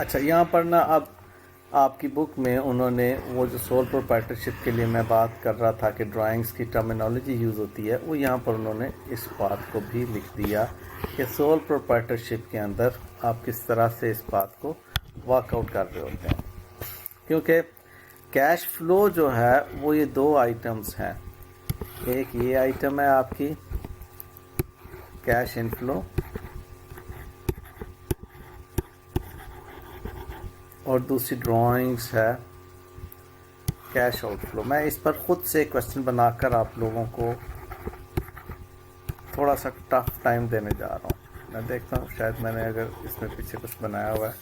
अच्छा, यहाँ पर ना अब आपकी बुक में उन्होंने वो जो सोल प्रोप्राइटरशिप के लिए मैं बात कर रहा था कि ड्राइंग्स की टर्मिनोलॉजी यूज़ होती है, वो यहाँ पर उन्होंने इस बात को भी लिख दिया कि सोल प्रोप्राइटरशिप के अंदर आप किस तरह से इस बात को वर्कआउट कर रहे होते हैं। क्योंकि कैश फ्लो जो है वो ये दो आइटम्स हैं। एक ये आइटम है आपकी कैश इनफ्लो और दूसरी ड्राइंग्स है कैश आउटफ्लो। मैं इस पर खुद से क्वेश्चन बनाकर आप लोगों को थोड़ा सा टफ टाइम देने जा रहा हूँ। मैं देखता हूँ शायद मैंने अगर इसमें पीछे कुछ बनाया हुआ है।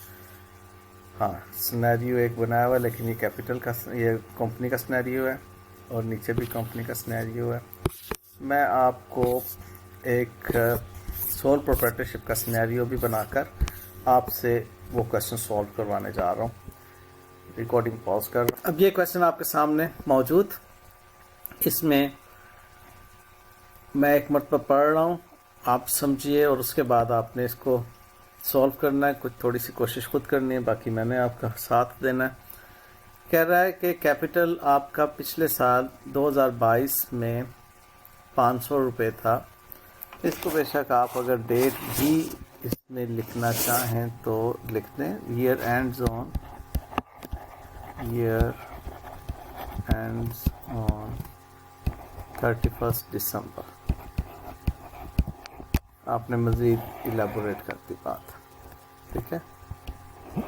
हाँ, सिनेरियो एक बनाया हुआ है, लेकिन ये कैपिटल का, ये कंपनी का सिनेरियो है और नीचे भी कंपनी का सिनेरियो है। मैं आपको एक सोल प्रोप्राइटरशिप का सिनेरियो भी बनाकर आपसे वो क्वेश्चन सॉल्व करवाने जा रहा हूँ। रिकॉर्डिंग पॉज कर। अब ये क्वेश्चन आपके सामने मौजूद, इसमें मैं एक मरतबा पढ़ रहा हूँ, आप समझिए और उसके बाद आपने इसको सॉल्व करना है। कुछ थोड़ी सी कोशिश खुद करनी है, बाकी मैंने आपका साथ देना है। कह रहा है कि कैपिटल आपका पिछले साल 2022 में 500 रुपये था। इसको बेशक आप अगर डेट भी इसमें लिखना चाहें तो लिख दें। ईयर एंड्स ऑन 31 दिसंबर। आपने मज़ीद इलेबोरेट कर दी बात, ठीक है।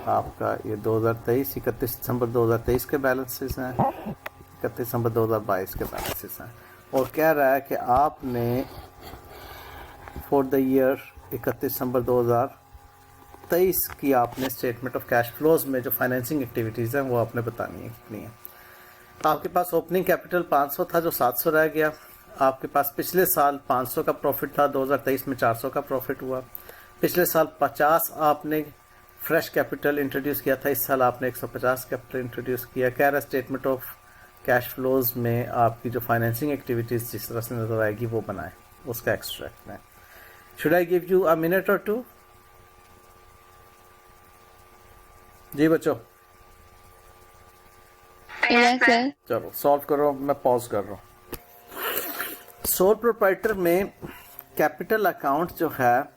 आपका ये 2023 31 दिसंबर 2023 के बैलेंसेस हैं, 31 दिसंबर 2022 के बैलेंसेस हैं। और कह रहा है कि आपने फॉर द ईयर 31 दिसंबर 2023 की आपने स्टेटमेंट ऑफ कैश फ्लोज में जो फाइनेंसिंग एक्टिविटीज़ हैं वो आपने बतानी है कितनी है। आपके पास ओपनिंग कैपिटल 500 था जो 700 रह गया। आपके पास पिछले साल 500 का प्रॉफिट था, 2023 में 400 का प्रॉफिट हुआ। पिछले साल 50 आपने फ्रेश कैपिटल इंट्रोड्यूस किया था, इस साल आपने 150 कैपिटल इंट्रोड्यूस किया। कह रहा स्टेटमेंट ऑफ कैश फ्लोज में आपकी जो फाइनेंसिंग एक्टिविटीज़ जिस तरह से नजर आएगी वो बनाए, उसका एक्सट्रैक्ट में। Should I give you a minute और टू? जी बच्चों, चलो सॉल्व करो, मैं पॉज कर रहा हूँ। सोल प्रोप्राइटर में कैपिटल अकाउंट जो है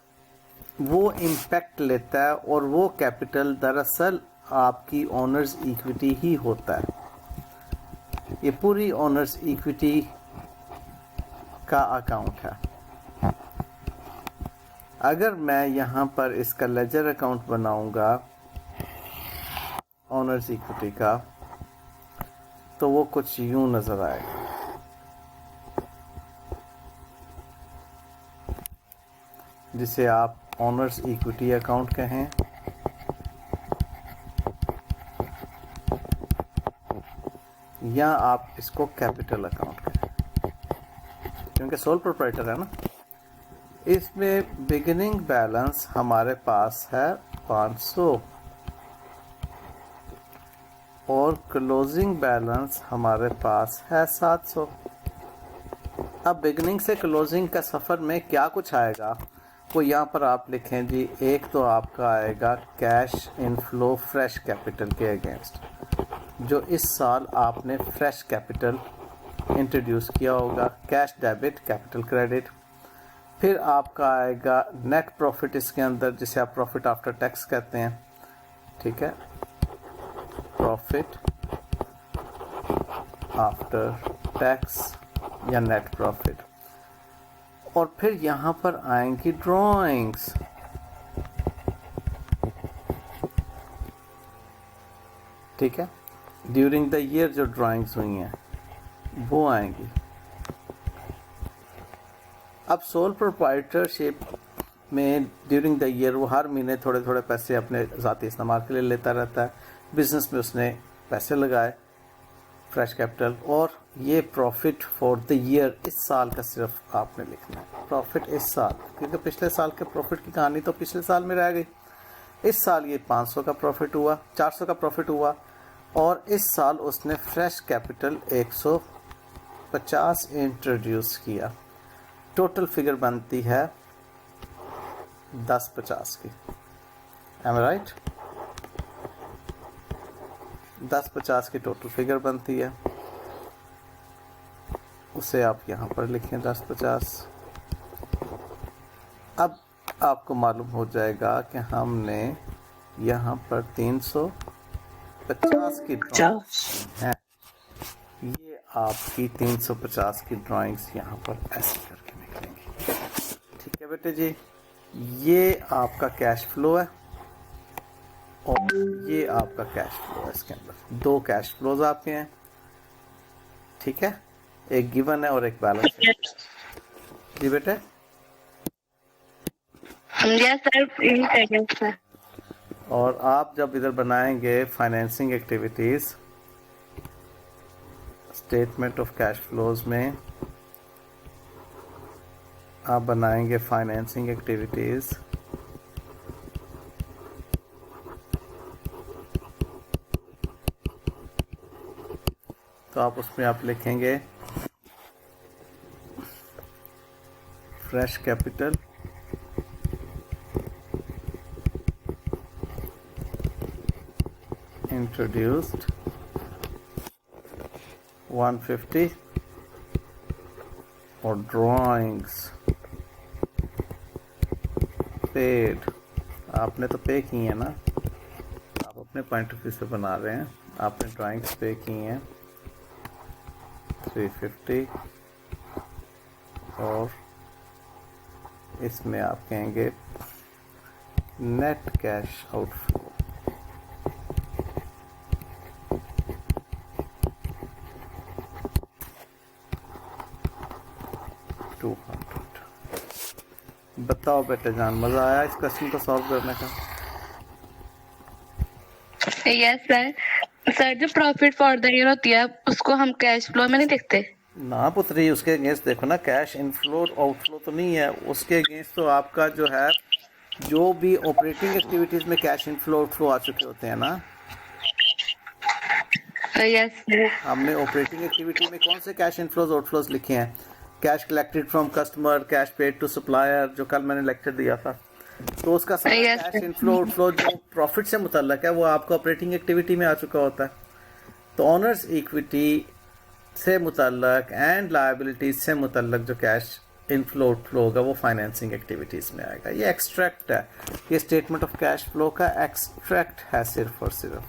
वो इम्पैक्ट लेता है और वो कैपिटल दरअसल आपकी ओनर्स इक्विटी ही होता है। ये पूरी ओनर्स इक्विटी का अकाउंट है। अगर मैं यहाँ पर इसका लेजर अकाउंट बनाऊंगा ओनर्स इक्विटी का, तो वो कुछ यूं नजर आएगा। जिसे आप ओनर्स इक्विटी अकाउंट कहें या आप इसको कैपिटल अकाउंट कहें, क्योंकि सोल प्रोप्राइटर है ना। इसमें बिगिनिंग बैलेंस हमारे पास है 500 और क्लोजिंग बैलेंस हमारे पास है 700। अब बिगिनिंग से क्लोजिंग का सफ़र में क्या कुछ आएगा वो यहाँ पर आप लिखें जी। एक तो आपका आएगा कैश इनफ्लो फ्रेश कैपिटल के अगेंस्ट, जो इस साल आपने फ्रेश कैपिटल इंट्रोड्यूस किया होगा, कैश डेबिट कैपिटल क्रेडिट। फिर आपका आएगा नेट प्रॉफिट इसके अंदर, जिसे आप प्रॉफिट आफ्टर टैक्स कहते हैं, ठीक है, प्रॉफिट आफ्टर टैक्स या नेट प्रॉफिट। और फिर यहाँ पर आएंगी ड्राइंग्स, ठीक है। ड्यूरिंग द ईयर जो ड्राइंग्स हुई हैं वो आएंगी। अब सोल प्रोप्राइटरशिप में ड्यूरिंग द ईयर वो हर महीने थोड़े थोड़े पैसे अपने ज़ाती इस्तेमाल के लिए लेता रहता है। बिजनेस में उसने पैसे लगाए, फ्रेश कैपिटल, और ये प्रॉफिट फॉर द ईयर इस साल का सिर्फ आपने लिखना है, प्रॉफिट इस साल, क्योंकि पिछले साल के प्रॉफिट की कहानी तो पिछले साल में रह गई। इस साल ये 500 का प्रॉफिट हुआ, 400 का प्रॉफिट हुआ, और इस साल उसने फ्रेश कैपिटल 150 इंट्रोड्यूस किया। टोटल फिगर बनती है 1050 की। एम आई राइट? 1050 की टोटल फिगर बनती है, उसे आप यहाँ पर लिखें 1050। अब आपको मालूम हो जाएगा कि हमने यहाँ पर 350 की ड्राइंग है। ये आपकी 350 की ड्राइंग्स यहाँ पर ऐसे करके निकलेंगी। ठीक है बेटे जी, ये आपका कैश फ्लो है और ये आपका कैश फ्लो है। इसके अंदर दो कैश फ्लोज आपके हैं, ठीक है, एक गिवन है और एक बैलेंस है। जी बेटे, यस सर। और आप जब इधर बनाएंगे financing activities, statement of cash flows में आप बनाएंगे फाइनेंसिंग एक्टिविटीज, तो आप उसमें आप लिखेंगे फ्रेश कैपिटल इंट्रोड्यूस्ड 150 और ड्राइंग्स पेड, आपने तो पे की है ना, आप अपने पॉइंट ऑफ व्यू से बना रहे हैं, आपने ड्राइंग्स पे की हैं 350 और इसमें आप कहेंगे नेट कैश आउटफ्लो 200। बताओ बेटे जान, मजा आया इस क्वेश्चन को सॉल्व करने का? Yes sir. सर जो प्रॉफिट फॉर द ईयर होती है उसको हम कैश फ्लो में नहीं देखते ना पुत्री, उसके अगेंस्ट देखो ना, कैश इनफ्लो आउटफ्लो तो नहीं है, उसके अगेंस्ट तो आपका जो है, जो भी ऑपरेटिंग एक्टिविटीज में कैश इनफ्लो आउटफ्लो आ चुके होते हैं ना। Yes sir. हमने ऑपरेटिंग एक्टिविटी में कौन से कैश इनफ्लोज आउटफ्लोज लिखे हैं? Cash collected from customer, cash paid to supplier, जो कल मैंने लेक्चर दिया था। तो उसका सारा कैश इनफ्लो आउटफ्लो जो प्रॉफिट से मुतल्लक है वो आपको ऑपरेटिंग एक्टिविटी में आ चुका होता है। तो ऑनर्स इक्विटी से मुतल्लक एंड लायबिलिटीज से मुतल्लक जो कैश इनफ्लो आउटफ्लो होगा वो फाइनेंसिंग एक्टिविटीज में आएगा। ये एक्सट्रैक्ट है, ये स्टेटमेंट ऑफ कैश फ्लो का एक्सट्रैक्ट है सिर्फ और सिर्फ,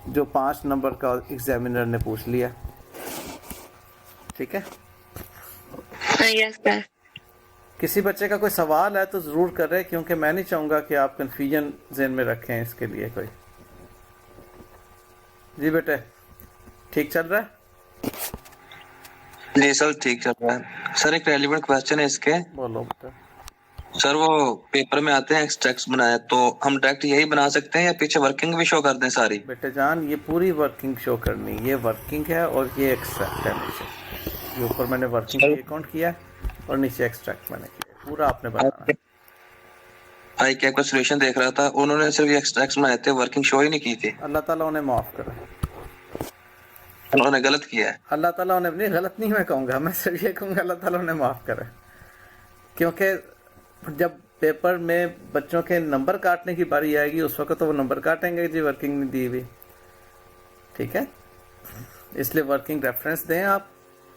जो 5 नंबर का एग्जामिनर ने पूछ लिया। ठीक है, यस सर। किसी बच्चे का कोई सवाल है तो जरूर कर रहे, क्योंकि मैं नहीं चाहूंगा कि आप कंफ्यूजन ज़हन में रखें इसके लिए कोई। जी बेटे, ठीक चल रहा है? जी सर ठीक चल रहा है। सर एक रेलिवेंट क्वेश्चन है इसके। बोलो बेटा। सर वो पेपर में आते हैं एक्सट्रैक्ट्स बनाए, तो हम डायरेक्ट यही बना सकते हैं या पीछे वर्किंग भी शो कर दें सारी? बेटे जान, ये पूरी वर्किंग शो करनी, ये वर्किंग है और ये एक्सट्रैक्ट है नीचे। ये ऊपर मैंने वर्किंग की अकाउंट किया और नीचे एक्सट्रैक्ट मैंने किया, पूरा आपने बनाना है। आई कैप का सोल्यूशन देख रहा था, उन्होंने सिर्फ एक्सट्रैक्ट्स बनाए थे, वर्किंग शो ही नहीं की थी। अल्लाह ताला उन्हें माफ़ करे, उन्होंने गलत किया है। अल्लाह ताला उन्हें, नहीं गलत नहीं मैं कहूँगा, मैं सिर्फ ये कहूँगा अल्लाह ताला उन्हें माफ़ करे, क्योंकि जब पेपर में बच्चों के नंबर काटने की बारी आएगी उस वक्त तो वो नंबर काटेंगे जी वर्किंग नहीं दी हुई। ठीक है, इसलिए वर्किंग रेफरेंस दें आप,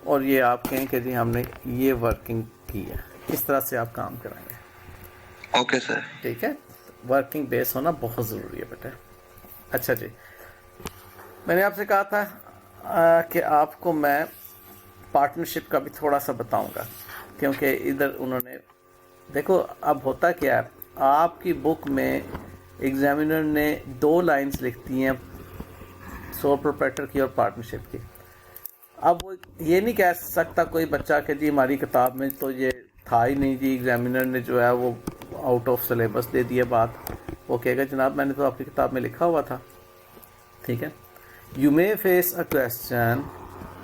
और ये आप कहें कि जी हमने ये वर्किंग की है, इस तरह से आप काम कराएंगे। Okay sir. ठीक है, वर्किंग बेस होना बहुत ज़रूरी है बेटा। अच्छा जी, मैंने आपसे कहा था कि आपको मैं पार्टनरशिप का भी थोड़ा सा बताऊंगा, क्योंकि इधर उन्होंने देखो, अब होता क्या है, आपकी बुक में एग्जामिनर ने 2 लाइंस लिखती हैं सोल प्रोप्राइटर की और पार्टनरशिप की। अब वो ये नहीं कह सकता कोई बच्चा कि जी हमारी किताब में तो ये था ही नहीं जी, एग्जामिनर ने जो है वो आउट ऑफ सिलेबस दे दिया बात। वो कहेगा जनाब मैंने तो आपकी किताब में लिखा हुआ था। ठीक है, you may face a question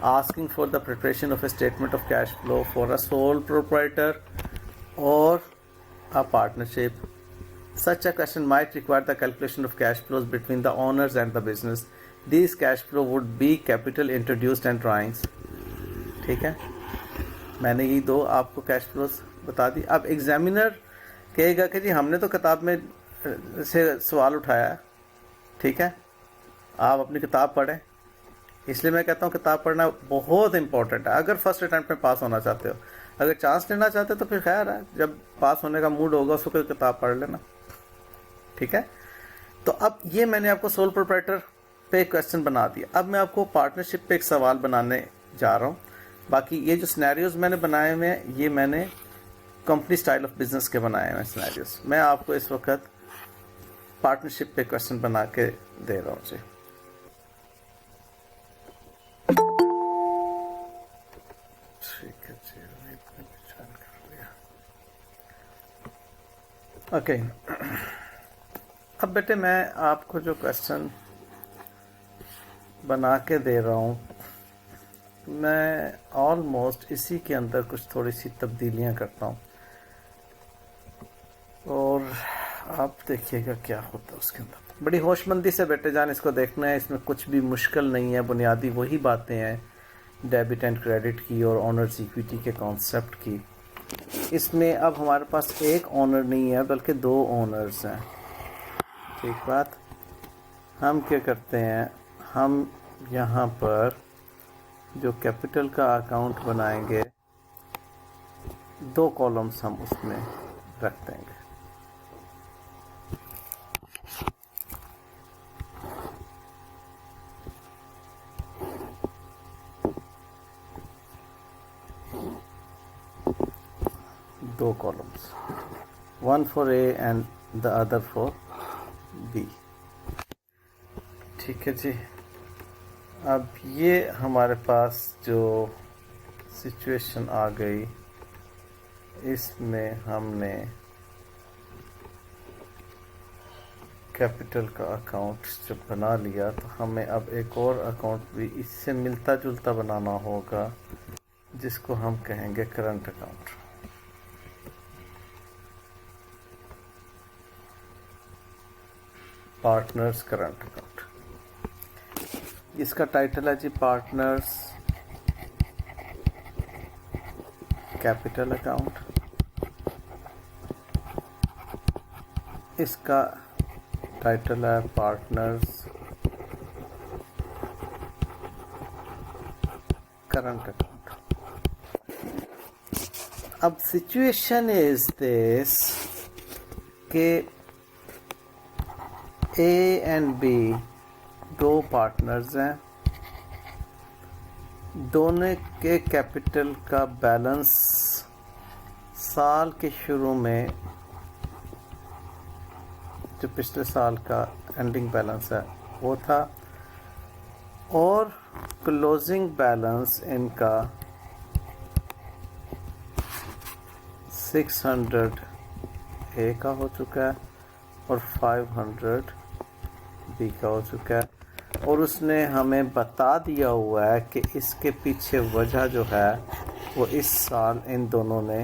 asking for the preparation of A statement of cash flow for a sole proprietor or a partnership. Such a question might require the calculation of cash flows between the owners and the business. These cash flow would be capital introduced and drawings. ठीक है, मैंने ये 2 आपको cash flows बता दी। अब examiner कहेगा कि जी हमने तो किताब में से सवाल उठाया, ठीक है, आप अपनी किताब पढ़ें। इसलिए मैं कहता हूँ किताब पढ़ना बहुत इंपॉर्टेंट है अगर फर्स्ट अटैम्प्ट में पास होना चाहते हो। अगर चांस लेना चाहते हो तो फिर खैर है, जब पास होने का मूड होगा उसको फिर किताब पढ़ लेना, ठीक है। तो अब ये मैंने आपको सोल प्रोप्राइटर पे क्वेश्चन बना दिया। अब मैं आपको पार्टनरशिप पे एक सवाल बनाने जा रहा हूँ। बाकी ये जो सिनेरियोज मैंने बनाए हुए हैं ये मैंने कंपनी स्टाइल ऑफ बिजनेस के बनाए हुए हैं सिनेरियोज। मैं आपको इस वक्त पार्टनरशिप पे क्वेश्चन बना के दे रहा हूँ जी। ठीक है जी, ओके। अब बेटे मैं आपको जो क्वेश्चन बना के दे रहा हूँ मैं ऑलमोस्ट इसी के अंदर कुछ थोड़ी सी तब्दीलियां करता हूँ और आप देखिएगा क्या होता है उसके अंदर। बड़ी होशमंदी से बेटे जान इसको देखना है, इसमें कुछ भी मुश्किल नहीं है, बुनियादी वही बातें हैं डेबिट एंड क्रेडिट की और ऑनर्स इक्विटी के कॉन्सेप्ट की। इसमें अब हमारे पास एक ओनर नहीं है बल्कि दो ओनर्स हैं, ठीक बात। हम क्या करते हैं, हम यहाँ पर जो कैपिटल का अकाउंट बनाएंगे 2 कॉलम्स हम उसमें रख देंगे। दो columns, one for A and the other for B, ठीक है जी। अब ये हमारे पास जो सिचुएशन आ गई इसमें हमने कैपिटल का अकाउंट जब बना लिया तो हमें अब एक और अकाउंट भी इससे मिलता जुलता बनाना होगा जिसको हम कहेंगे current account. Partners current account, इसका टाइटल है जी पार्टनर्स कैपिटल अकाउंट। इसका टाइटल है पार्टनर्स करंट अकाउंट। अब सिचुएशन इज दिस के ए एंड बी दो पार्टनर्स हैं, दोनों के कैपिटल का बैलेंस साल के शुरू में जो पिछले साल का एंडिंग बैलेंस है वो था और क्लोजिंग बैलेंस इनका 600 ए का हो चुका है और 500 बी का हो चुका है। और उसने हमें बता दिया हुआ है कि इसके पीछे वजह जो है वो इस साल इन दोनों ने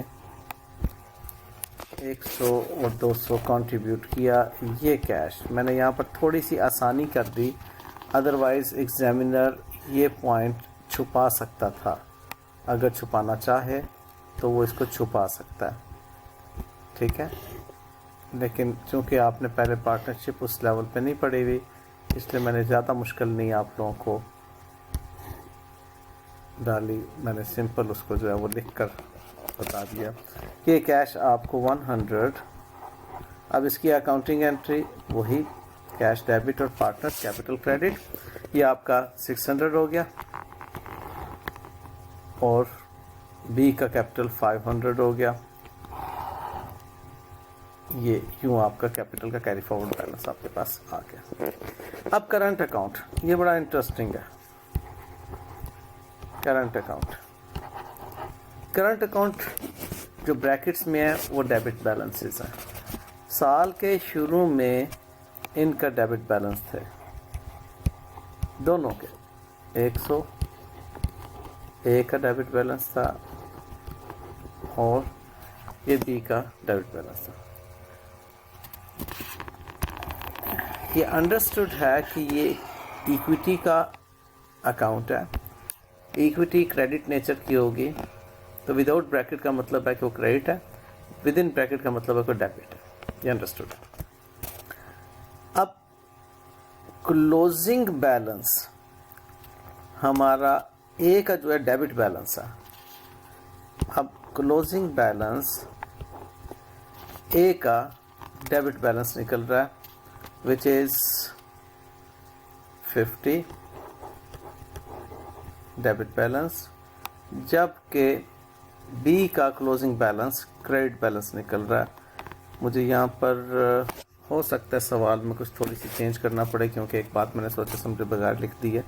100 और 200 कंट्रीब्यूट किया। ये कैश मैंने यहाँ पर थोड़ी सी आसानी कर दी, अदरवाइज़ एग्जामिनर ये पॉइंट छुपा सकता था। अगर छुपाना चाहे तो वो इसको छुपा सकता है, ठीक है। लेकिन चूँकि आपने पहले पार्टनरशिप उस लेवल पे नहीं पढ़ी हुई इसलिए मैंने ज़्यादा मुश्किल नहीं आप लोगों को डाली, मैंने सिंपल उसको जो है वो लिख कर बता दिया कि ये कैश आपको 100। अब इसकी अकाउंटिंग एंट्री वही कैश डेबिट और पार्टनर कैपिटल क्रेडिट, ये आपका 600 हो गया और बी का कैपिटल 500 हो गया। ये यूँ आपका कैपिटल का कैरी फॉरवर्ड बैलेंस आपके पास आ गया। अब करंट अकाउंट, ये बड़ा इंटरेस्टिंग है। करंट अकाउंट, करंट अकाउंट जो ब्रैकेट्स में है वो डेबिट बैलेंसेस हैं। साल के शुरू में इनका डेबिट बैलेंस थे दोनों के 100 ए का डेबिट बैलेंस था और ये बी का डेबिट बैलेंस था। ये अंडरस्टूड है कि ये इक्विटी का अकाउंट है, इक्विटी क्रेडिट नेचर की होगी तो विदाउट ब्रैकेट का मतलब है कि वो क्रेडिट है, विद इन ब्रैकेट का मतलब है कि डेबिट है। ये अंडरस्टूड है। अब क्लोजिंग बैलेंस हमारा ए का जो है डेबिट बैलेंस है। अब क्लोजिंग बैलेंस ए का डेबिट बैलेंस निकल रहा है विच इज 50 डेबिट बैलेंस, जबकि बी का क्लोजिंग बैलेंस क्रेडिट बैलेंस निकल रहा है। मुझे यहाँ पर हो सकता है सवाल में कुछ थोड़ी सी चेंज करना पड़े, क्योंकि एक बात मैंने सोचा समझे बगैर लिख दी है।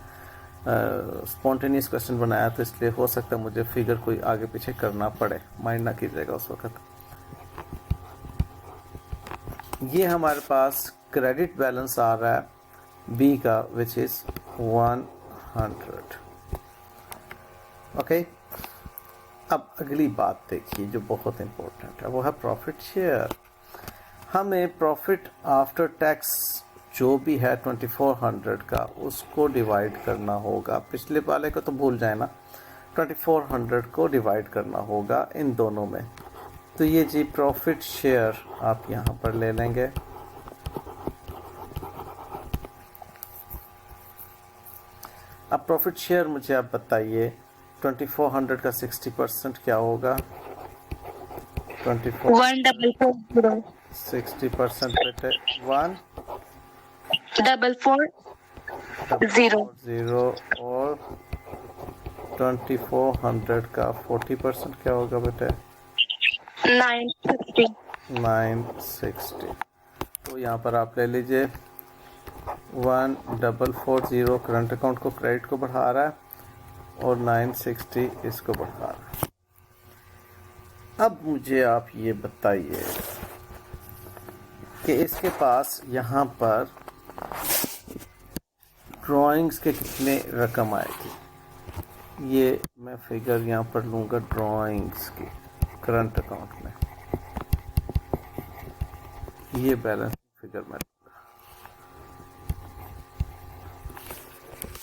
स्पॉन्टेनियस क्वेश्चन बनाया तो इसलिए हो सकता है मुझे फिगर कोई आगे पीछे करना पड़े, माइंड ना कीजिएगा उस वक्त। ये हमारे पास क्रेडिट बैलेंस आ रहा है बी का विच इज 100। ओके, अब अगली बात देखिए जो बहुत इंपॉर्टेंट है, वो है प्रॉफिट शेयर। हमें प्रॉफिट आफ्टर टैक्स जो भी है 2400 का उसको डिवाइड करना होगा। पिछले वाले को तो भूल जाए ना, 2400 को डिवाइड करना होगा इन दोनों में। तो ये जी प्रॉफिट शेयर आप यहाँ पर ले लेंगे। अब प्रॉफिट शेयर मुझे आप बताइए 2400 का 60% क्या होगा? 1440 60% बेटे 440 0 और 2400 का 40% क्या होगा बेटे? 960 960। तो यहाँ पर आप ले लीजिए 1440 करंट अकाउंट को क्रेडिट को बढ़ा रहा है और 960 इसको बढ़ा रहा है। अब मुझे आप ये बताइए कि इसके पास यहाँ पर ड्राइंग्स के कितने रकम आएगी। ये मैं फिगर यहाँ पर लूँगा ड्राइंग्स की करंट अकाउंट में, ये बैलेंस फिगर में लूँगा।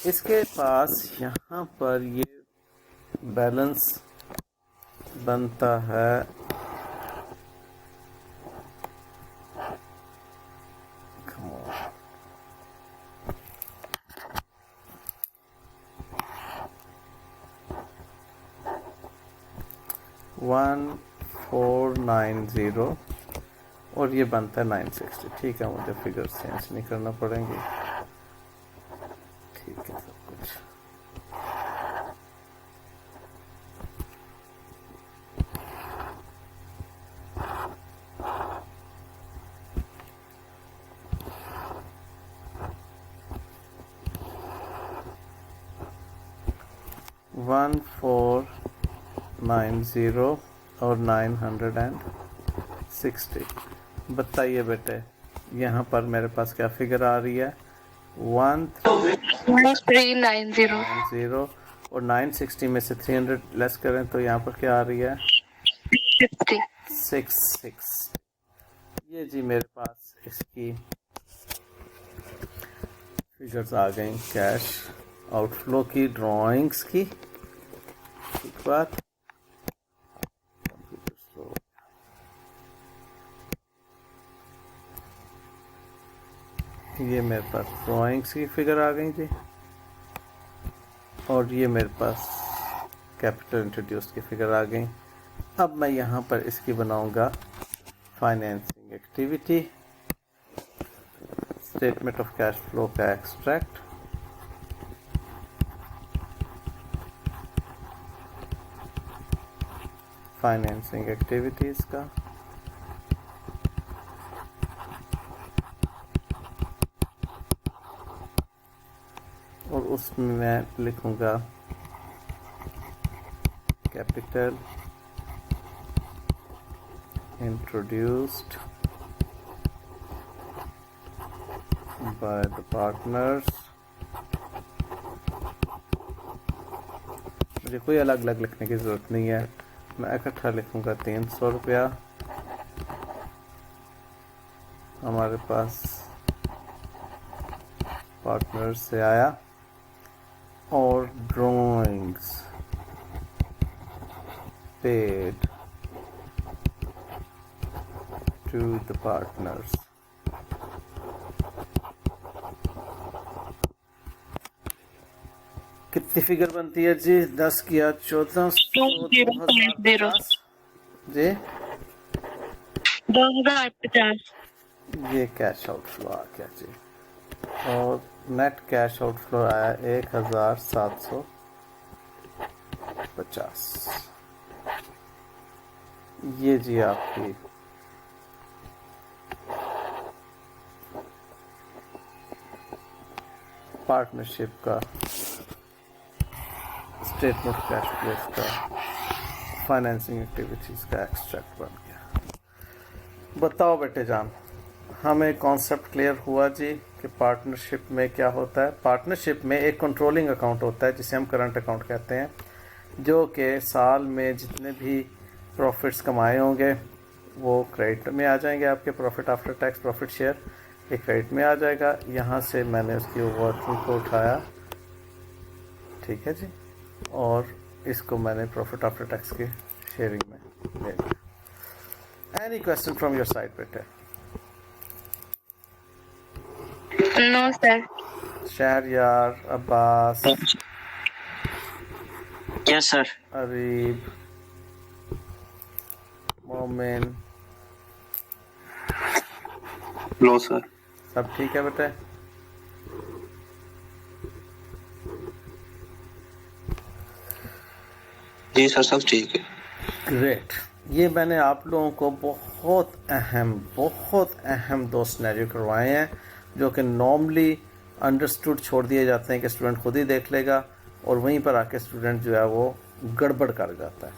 इसके पास यहाँ पर ये बैलेंस बनता है 1490 और ये बनता है 960। ठीक है, मुझे फिगर चेंज नहीं करना पड़ेंगे। ठीक है सब कुछ। वन 490 और 960। बताइए बेटे यहाँ पर मेरे पास क्या फिगर आ रही है? 1390 और 960 में से 300 लेस करें तो यहाँ पर क्या आ रही है? 66। ये जी मेरे पास इसकी फिगर्स आ गई कैश आउटफ्लो की, ड्राइंग्स की। एक बात ये मेरे पास ड्राइंग्स की फिगर आ गई थी और ये मेरे पास कैपिटल इंट्रोड्यूस की फिगर आ गई। अब मैं यहाँ पर इसकी बनाऊंगा financing activity, statement of cash flow का एक्सट्रैक्ट। फाइनेंसिंग एक्टिविटीज का और उसमें मैं लिखूंगा capital introduced by the partners. मुझे कोई अलग अलग लिखने की ज़रूरत नहीं है, मैं इकट्ठा लिखूंगा 300 रुपया हमारे पास पार्टनर से आया, और drawings paid to the partners की फिगर बनती है जी 10 किया 14 2050 जी। 2050 ये कैश आउटफ्लो आ गया जी, और नेट कैश आउटफ्लो आया 1750। ये जी आपकी पार्टनरशिप का स्टेटमेंट कैश फ्लोज का फाइनेंसिंग एक्टिविटीज़ का एक्सट्रैक्ट बन गया। बताओ बेटे जान, हमें कॉन्सेप्ट क्लियर हुआ जी कि पार्टनरशिप में क्या होता है। पार्टनरशिप में एक कंट्रोलिंग अकाउंट होता है जिसे हम करंट अकाउंट कहते हैं, जो कि साल में जितने भी प्रॉफिट्स कमाए होंगे वो क्रेडिट में आ जाएंगे। आपके profit after tax profit share एक क्रेडिट में आ जाएगा। यहाँ से मैंने उसकी वर्किंग को उठाया, ठीक है जी, और इसको मैंने प्रॉफिट आफ्टर टैक्स की शेयरिंग में ले लिया। Any question from your side बेटे? No sir. Shahryar, Abbas, yes sir. Areeb, Momin, no sir. सब ठीक है बेटे? जी सर, सब ठीक है। ग्रेट। ये मैंने आप लोगों को बहुत अहम दो सिनेरियो करवाए हैं जो कि नॉर्मली अंडरस्टूड छोड़ दिए जाते हैं कि स्टूडेंट खुद ही देख लेगा, और वहीं पर आके स्टूडेंट जो है वो गड़बड़ कर जाता है।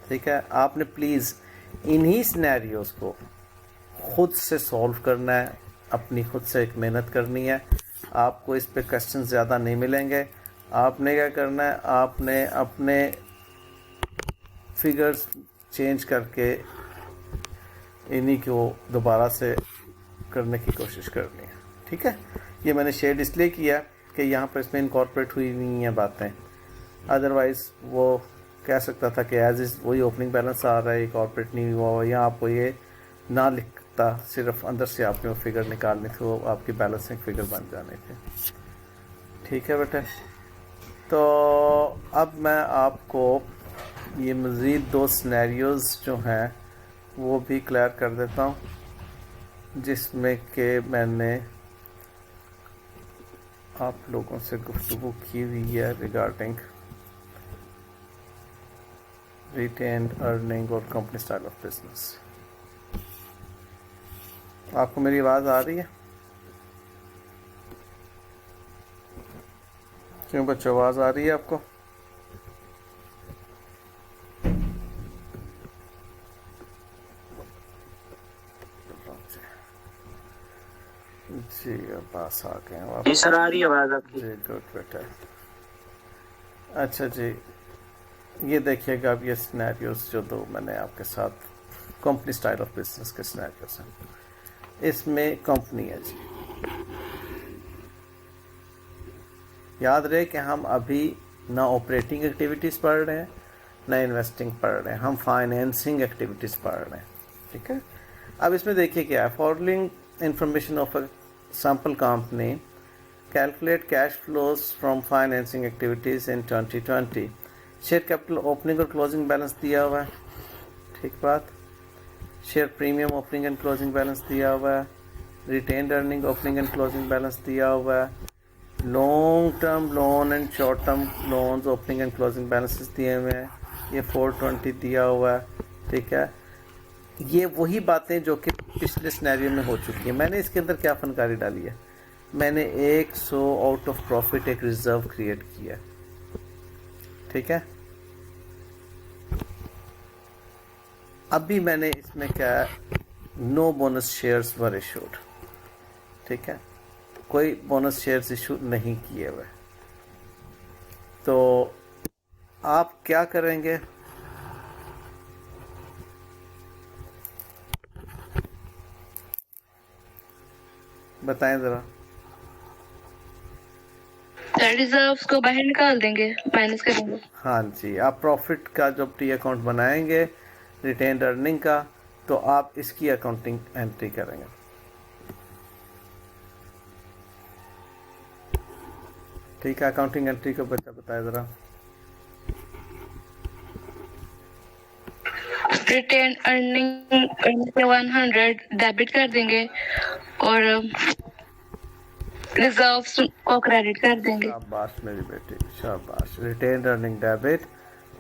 ठीक है, आपने प्लीज़ इन्हीं सिनेरियोज को खुद से सॉल्व करना है, अपनी खुद से एक मेहनत करनी है। आपको इस पे क्वेश्चन ज़्यादा नहीं मिलेंगे। आपने क्या करना है, आपने अपने फिगर्स चेंज करके इन्हीं को दोबारा से करने की कोशिश करनी है। ठीक है, ये मैंने शेड इसलिए किया कि यहाँ पर इसमें इनकॉर्पोरेट हुई नहीं है बातें, अदरवाइज़ वो कह सकता था कि एज इज़ वही ओपनिंग बैलेंस आ रहा है, इनकॉर्पोरेट नहीं हुआ हुआ, यहाँ आपको ये ना लिखता, सिर्फ अंदर से आपने वो फिगर निकालनी थी, वो आपकी बैलेंसिंग फिगर बन जानी थी। ठीक है बेटे, तो अब मैं आपको ये मज़ीद दो सिनेरियोज़ जो हैं वो भी क्लियर कर देता हूँ, जिसमें कि मैंने आप लोगों से गुफ्तगू की हुई है रिगार्डिंग रिटेन्ड अर्निंग और कंपनी स्टाइल ऑफ बिजनेस। आपको मेरी आवाज़ आ रही है? क्यों बच्चों, आवाज़ आ रही है आपको? जी अब्बास आ गए हैं जी सर, आ रही है आवाज़ आपकी। जी गुड बेटा। अच्छा जी, ये देखिएगा अब ये सिनेरियोस जो दो मैंने आपके साथ कंपनी स्टाइल ऑफ बिजनेस के सिनेरियोस हैं। इसमें कंपनी है जी, याद रहे कि हम अभी ना ऑपरेटिंग एक्टिविटीज़ पढ़ रहे हैं ना इन्वेस्टिंग पढ़ रहे हैं, हम फाइनेंसिंग एक्टिविटीज़ पढ़ रहे हैं। ठीक है, अब इसमें देखिए क्या है, following information of a sample company, calculate cash flows from financing activities in 2020। Share capital opening और क्लोजिंग बैलेंस दिया हुआ है, ठीक बात। Share premium opening and closing balance दिया हुआ है, retained earning opening and closing balance दिया हुआ है, long term loan and short term loans opening and closing balances दिए हुए हैं, ये 420 दिया हुआ है। ठीक है, ये वही बातें जो कि पिछले सिनेरियो में हो चुकी हैं। मैंने इसके अंदर क्या फनकारी डाली है, मैंने 100 आउट ऑफ प्रॉफिट एक रिजर्व क्रिएट किया। ठीक है, अभी मैंने इसमें क्या है, no bonus shares were issued. ठीक है, कोई बोनस शेयर्स इशू नहीं किए हुए। तो आप क्या करेंगे, बताएं ज़रा। रिजर्व्स को बाहर निकाल देंगे, माइनस करेंगे। हाँ जी, आप प्रॉफिट का जब टी अकाउंट बनाएंगे रिटेन्ड अर्निंग का, तो आप इसकी अकाउंटिंग एंट्री करेंगे। ठीक है, अकाउंटिंग एंट्री को बताया ज़रा। रिटेन अर्निंग 100 डेबिट कर देंगे और रिजर्व्स को क्रेडिट कर देंगे। शाबाश मेरी बेटी, शाबाश। रिटेन अर्निंग डेबिट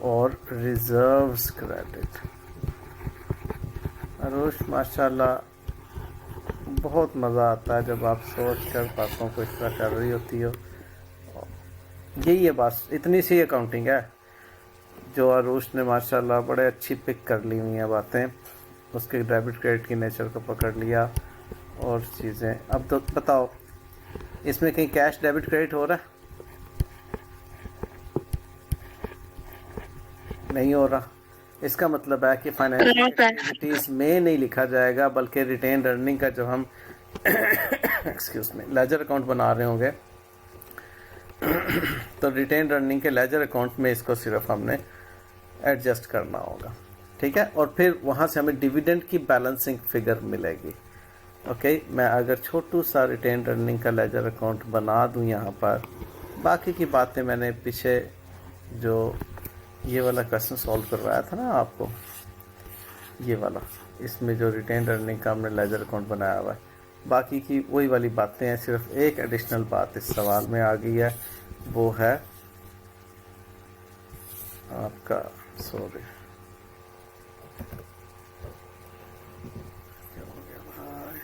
और रिजर्व्स क्रेडिट। अरुष माशाल्लाह, बहुत मज़ा आता है जब आप सोच कर बातों को इस तरह कर रही होती हो। यही है बस, इतनी सी अकाउंटिंग है जो अरुष ने माशाल्लाह बड़े अच्छी पिक कर ली हुई हैं बातें, उसके डेबिट क्रेडिट की नेचर को पकड़ लिया और चीज़ें। अब तो बताओ, इसमें कहीं कैश डेबिट क्रेडिट हो रहा है? नहीं हो रहा। इसका मतलब है कि फाइनेंशियल एक्टिविटीज़ में नहीं लिखा जाएगा, बल्कि रिटेन अर्निंग का जो हम एक्सक्यूज में लेजर अकाउंट बना रहे होंगे तो रिटेन अर्निंग के लेजर अकाउंट में इसको सिर्फ हमने एडजस्ट करना होगा, ठीक है। और फिर वहाँ से हमें डिविडेंड की बैलेंसिंग फिगर मिलेगी। ओके, मैं अगर छोटू सा रिटेन अर्निंग का लेजर अकाउंट बना दूँ यहाँ पर, बाकी की बातें मैंने पीछे जो ये वाला क्वेश्चन सॉल्व करवाया था ना आपको, ये वाला, इसमें जो रिटेन अर्निंग का हमने लेजर अकाउंट बनाया हुआ है, बाकी की वही वाली बातें हैं। सिर्फ एक एडिशनल बात इस सवाल में आ गई है, वो है आपका, सॉरी क्या हो गया भाई,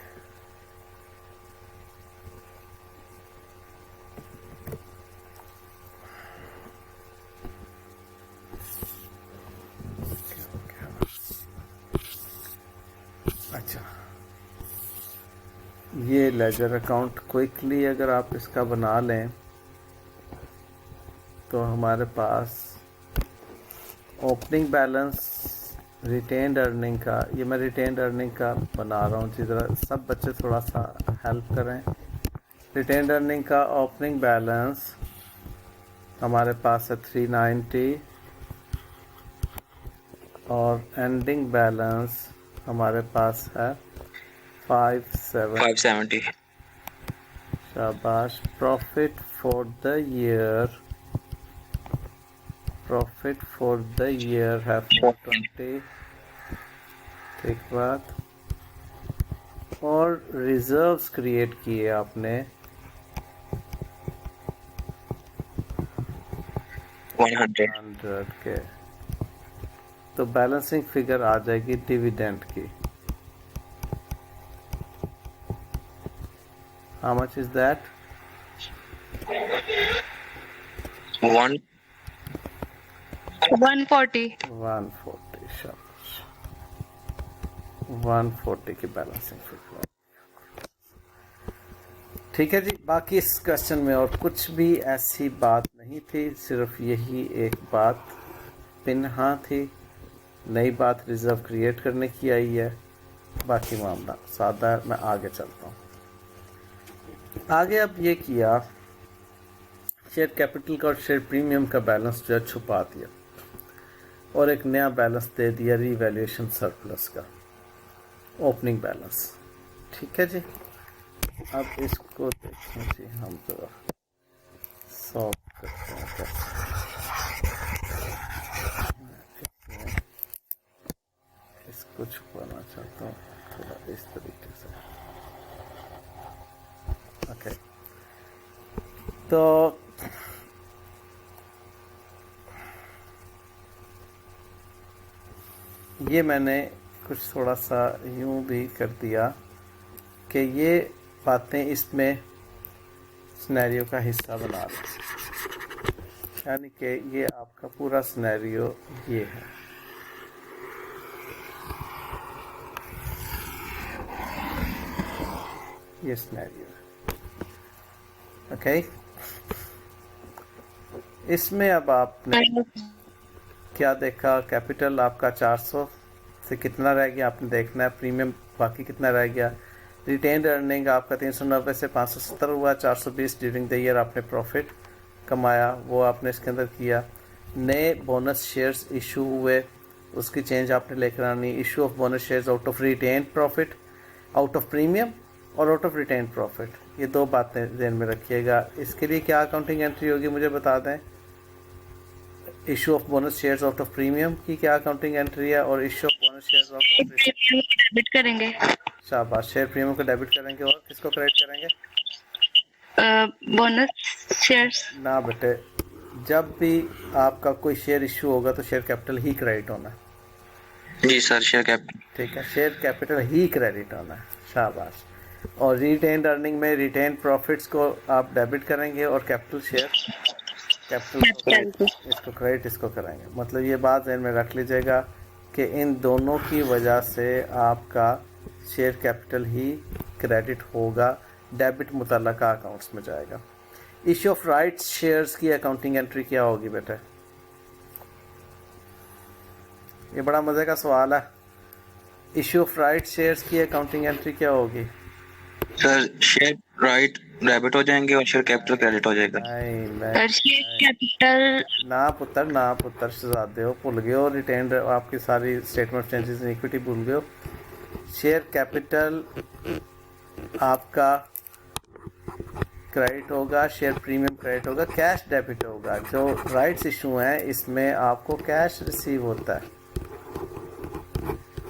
क्या हो गया, अच्छा, ये लेजर अकाउंट क्विकली अगर आप इसका बना लें तो हमारे पास ओपनिंग बैलेंस रिटेन्ड अर्निंग का, ये मैं रिटेन्ड अर्निंग का बना रहा हूँ जी, ज़रा सब बच्चे थोड़ा सा हेल्प करें। रिटेन्ड अर्निंग का ओपनिंग बैलेंस हमारे पास है 390 और एंडिंग बैलेंस हमारे पास है 570। शाबाश। Profit for the year, profit for the year है 420, ठीक बात। और रिजर्व्स क्रिएट किए आपने 100 के, तो बैलेंसिंग फिगर आ जाएगी डिविडेंड की। How much is that? 140। 140, शाबाश। 140 की बैलेंसिंग फिगर, ठीक है जी। बाकी इस क्वेश्चन में और कुछ भी ऐसी बात नहीं थी, सिर्फ यही एक बात पिन्हा थी, नई बात रिजर्व क्रिएट करने की आई है। बाकी मामला सादा है। मैं आगे चलता हूँ। आगे अब ये किया, शेयर कैपिटल का और शेयर प्रीमियम का बैलेंस जो है छुपा दिया और एक नया बैलेंस दे दिया रीवैल्यूएशन सरप्लस का, ओपनिंग बैलेंस, ठीक है जी। अब इसको देखें जी, हम जरा सॉल्व करते हैं कैसे। इसको छुपाना चाहता हूँ थोड़ा इस तरीके से, ओके। तो ये मैंने कुछ थोड़ा सा यूं भी कर दिया कि ये बातें इसमें सिनेरियो का हिस्सा बना दें, यानी कि ये आपका पूरा सिनेरियो ये है। ये सिनेरियो है, ओके। इसमें अब आपने क्या देखा, कैपिटल आपका 400 से कितना रह गया आपने देखना है, प्रीमियम बाकी कितना रह गया, रिटेन्ड अर्निंग आपका 390 से 570 हुआ, 420 ड्यूरिंग द ईयर आपने प्रॉफिट कमाया, वो आपने इसके अंदर किया। नए बोनस शेयर्स इशू हुए, उसकी चेंज आपने लेकर आनी, issue of bonus shares out of retained profit, out of premium और आउट ऑफ रिटेन्ड प्रॉफिट। ये दो बातें ध्यान में रखिएगा। इसके लिए क्या अकाउंटिंग एंट्री होगी मुझे बता दें। Issue of bonus shares out of premium की क्या अकाउंटिंग एंट्री है, और issue of bonus shares out of premium debit करेंगे। शाबाश, शेयर प्रीमियम को डेबिट करेंगे और किसको क्रेडिट करेंगे? Bonus shares. ना बेटे, जब भी आपका कोई शेयर इशू होगा तो शेयर कैपिटल ही क्रेडिट होना है। जी सर, शेयर कैपिटल। ठीक है, शेयर कैपिटल ही क्रेडिट होना है। शाबाश। और रिटेन्ड अर्निंग में रिटेन्ड प्रॉफिट्स को आप डेबिट करेंगे और कैपिटल शेयर कैपिटल इसको क्रेडिट इसको करेंगे। मतलब ये बात ध्यान में रख लीजिएगा कि इन दोनों की वजह से आपका शेयर कैपिटल ही क्रेडिट होगा, डेबिट मुतल्लका अकाउंट्स में जाएगा। इशू ऑफ राइट्स शेयर्स की अकाउंटिंग एंट्री क्या होगी बेटा? ये बड़ा मजे का सवाल है। इशू ऑफ राइट शेयर्स की अकाउंटिंग एंट्री क्या होगी? सर शेयर राइट डेबिट हो जाएंगे और शेयर कैपिटल क्रेडिट हो जाएगा। नहीं शेयर कैपिटल। ना पुत्र शहजादे हो, भूल गए हो रिटेन्ड आपकी सारी स्टेटमेंट चेंजेस इन इक्विटी भूल गए हो। शेयर कैपिटल आपका क्रेडिट होगा, शेयर प्रीमियम क्रेडिट होगा, कैश डेबिट होगा। जो राइट्स इशू हैं इसमें आपको कैश रिसीव होता है।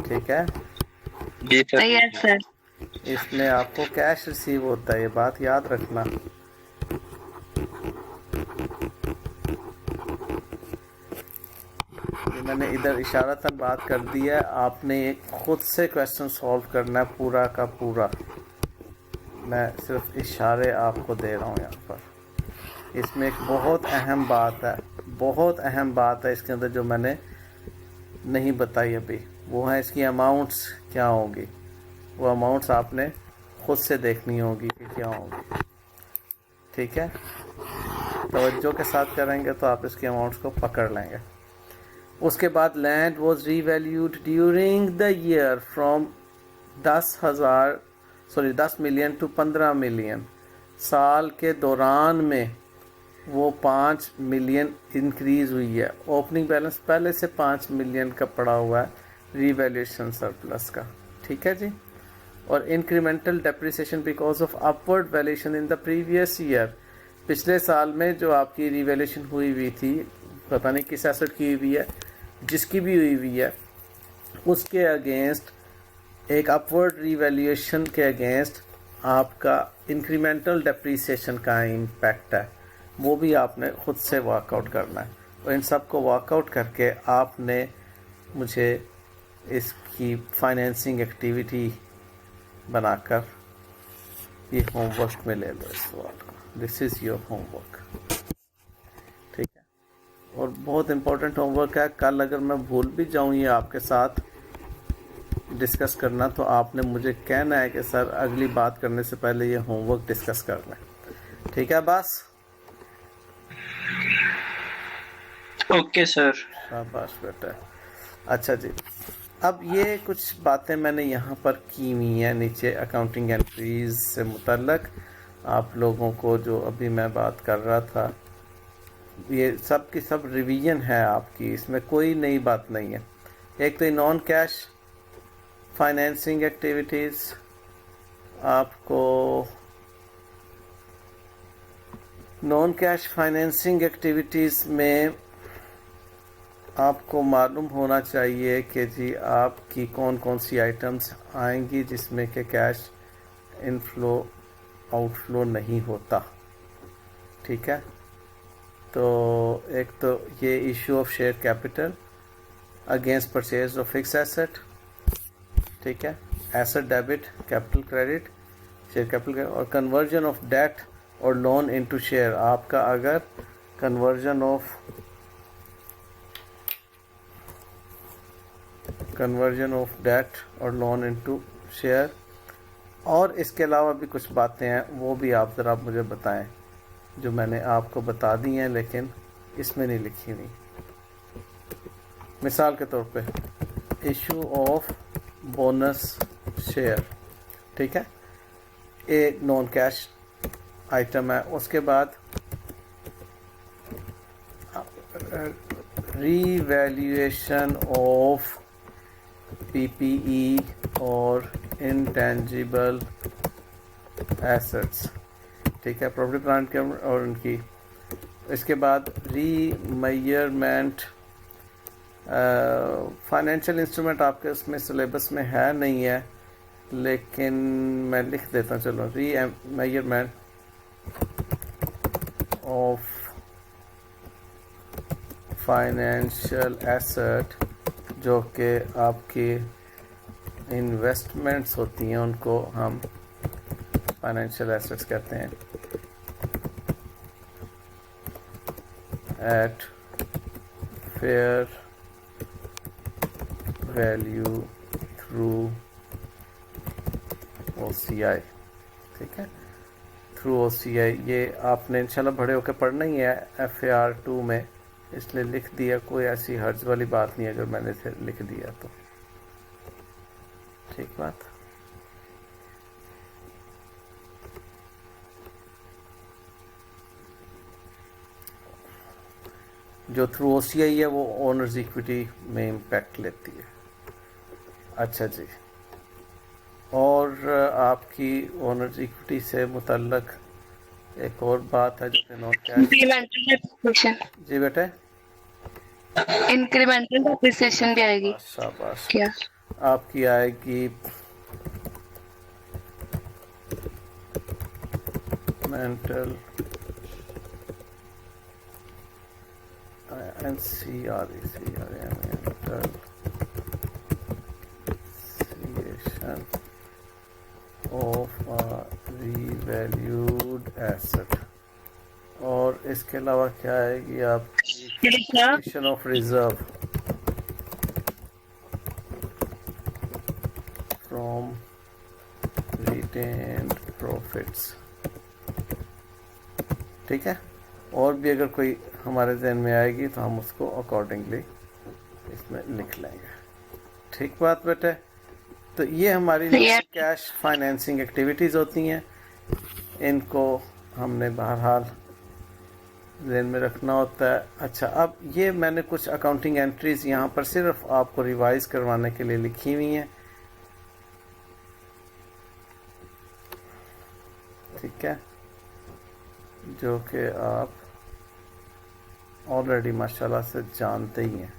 ठीक है, जी सर। Yes sir. इसमें आपको कैश रिसीव होता है, ये बात याद रखना। ये मैंने इधर इशारतन बात कर दी है, आपने एक खुद से क्वेश्चन सॉल्व करना है पूरा का पूरा। मैं सिर्फ इशारे आपको दे रहा हूँ यहाँ पर। इसमें एक बहुत अहम बात है, बहुत अहम बात है इसके अंदर जो मैंने नहीं बताई अभी, वो है इसकी अमाउंट्स क्या होगी। वो अमाउंट्स आपने खुद से देखनी होगी कि क्या होगी। ठीक है, तवज्जो के साथ करेंगे तो आप इसकी अमाउंट्स को पकड़ लेंगे। उसके बाद land was revalued during the year from 10 million to 15 million. साल के दौरान में वो 5 मिलियन इंक्रीज हुई है। ओपनिंग बैलेंस पहले से 5 मिलियन का पड़ा हुआ है रीवैल्यूएशन सरप्लस का। ठीक है जी। और incremental depreciation because of upward valuation in the previous year. पिछले साल में जो आपकी रीवैल्यूएशन हुई थी, पता नहीं किस एसेट की हुई है, जिसकी भी हुई है, उसके अगेंस्ट एक अपवर्ड रीवैल्यूएशन के अगेंस्ट आपका इंक्रीमेंटल डेप्रिसिएशन का इम्पैक्ट है, वो भी आपने खुद से वर्कआउट करना है। और इन सब को वर्कआउट करके आपने मुझे इसकी फाइनेंसिंग एक्टिविटी बनाकर ये होमवर्क में ले लो इस सवाल को। This is your homework. ठीक है, और बहुत इम्पोर्टेंट होमवर्क है। कल अगर मैं भूल भी जाऊँ ये आपके साथ डिस्कस करना, तो आपने मुझे कहना है कि सर अगली बात करने से पहले ये होमवर्क डिस्कस कर लें। ठीक है बस? Okay sir. शाबाश बेटा। अच्छा जी, अब ये कुछ बातें मैंने यहाँ पर की हुई हैं नीचे अकाउंटिंग एंट्रीज से मुतल्लक। आप लोगों को जो अभी मैं बात कर रहा था, ये सब की सब रिवीजन है आपकी, इसमें कोई नई बात नहीं है। एक तो नॉन कैश फाइनेंसिंग एक्टिविटीज़, आपको नॉन कैश फाइनेंसिंग एक्टिविटीज़ में आपको मालूम होना चाहिए कि जी आपकी कौन कौन सी आइटम्स आएंगी जिसमें कि कैश इनफ्लो आउटफ्लो नहीं होता। ठीक है, तो एक तो ये issue of share capital against purchase of fix asset. ठीक है, asset debit, capital credit, share capital credit, और कन्वर्जन ऑफ डेट और लोन इनटू शेयर। आपका अगर कन्वर्जन ऑफ डेट और लोन इनटू शेयर, और इसके अलावा भी कुछ बातें हैं, वो भी आप ज़रा मुझे बताएं, जो मैंने आपको बता दी हैं लेकिन इसमें नहीं लिखी हुई। मिसाल के तौर पे इशू ऑफ बोनस शेयर, ठीक है, एक नॉन कैश आइटम है। उसके बाद रीवैल्यूएशन ऑफ पीपीई और इंटेंजिबल एसेट्स, ठीक है, प्रॉपर्टी प्लांट के और उनकी। इसके बाद रीमेजरमेंट, फाइनेंशियल इंस्ट्रूमेंट आपके उसमें सिलेबस में है नहीं है, लेकिन मैं लिख देता हूँ, चलो, रीमेजरमेंट ऑफ फाइनेंशियल एसेट, जो कि आपकी इन्वेस्टमेंट्स होती हैं उनको हम फाइनेंशियल एसेट्स कहते हैं, at fair value through OCI, ठीक है, थ्रू OCI। ये आपने इंशाल्लाह बड़े होकर पढ़ना ही है FAR 2 में, इसलिए लिख दिया, कोई ऐसी हर्ज वाली बात नहीं है अगर मैंने फिर लिख दिया तो, ठीक बात। जो थ्रू OCI है वो ओनर्स इक्विटी में इम्पैक्ट लेती है। अच्छा जी, और आपकी ओनर्स इक्विटी से मुतल्लक एक और बात है जो कि नोट किया है। इंक्रीमेंटल डेप्रिसिएशन, जी बेटे, इंक्रीमेंटल डेप्रिसिएशन भी आएगी शाबाश, क्या? आपकी आएगी मेंटल ऑफ रीवैल्यूड एसेट, और इसके अलावा क्या आएगी आपकी creation of reserve from retained profits, ठीक है। और भी अगर कोई हमारे जहन में आएगी तो हम उसको अकॉर्डिंगली इसमें लिख लेंगे, ठीक बात बेटे। तो ये हमारी कैश फाइनेंसिंग एक्टिविटीज़ होती हैं, इनको हमने बहरहाल जहन में रखना होता है। अच्छा, अब ये मैंने कुछ अकाउंटिंग एंट्रीज यहाँ पर सिर्फ आपको रिवाइज करवाने के लिए लिखी हुई हैं, ठीक है, जो कि आप ऑलरेडी माशाल्लाह से जानते ही हैं,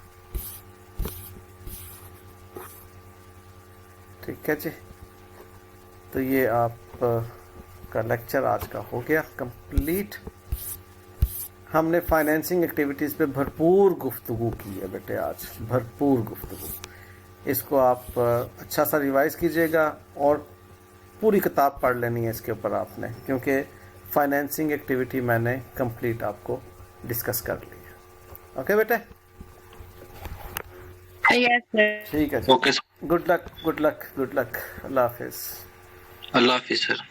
ठीक है जी। तो ये आप का लेक्चर आज का हो गया कंप्लीट। हमने फाइनेंसिंग एक्टिविटीज़ पे भरपूर गुफ्तगू की है बेटे, आज भरपूर गुफ्तगू। इसको आप अच्छा सा रिवाइज कीजिएगा और पूरी किताब पढ़ लेनी है इसके ऊपर आपने, क्योंकि फाइनेंसिंग एक्टिविटी मैंने कंप्लीट आपको डिस्कस कर ली है। ओके बेटे, यस सर। ठीक है, okay good luck, good luck, good luck, अल्लाह हाफिज़। अल्लाह हाफिज सर।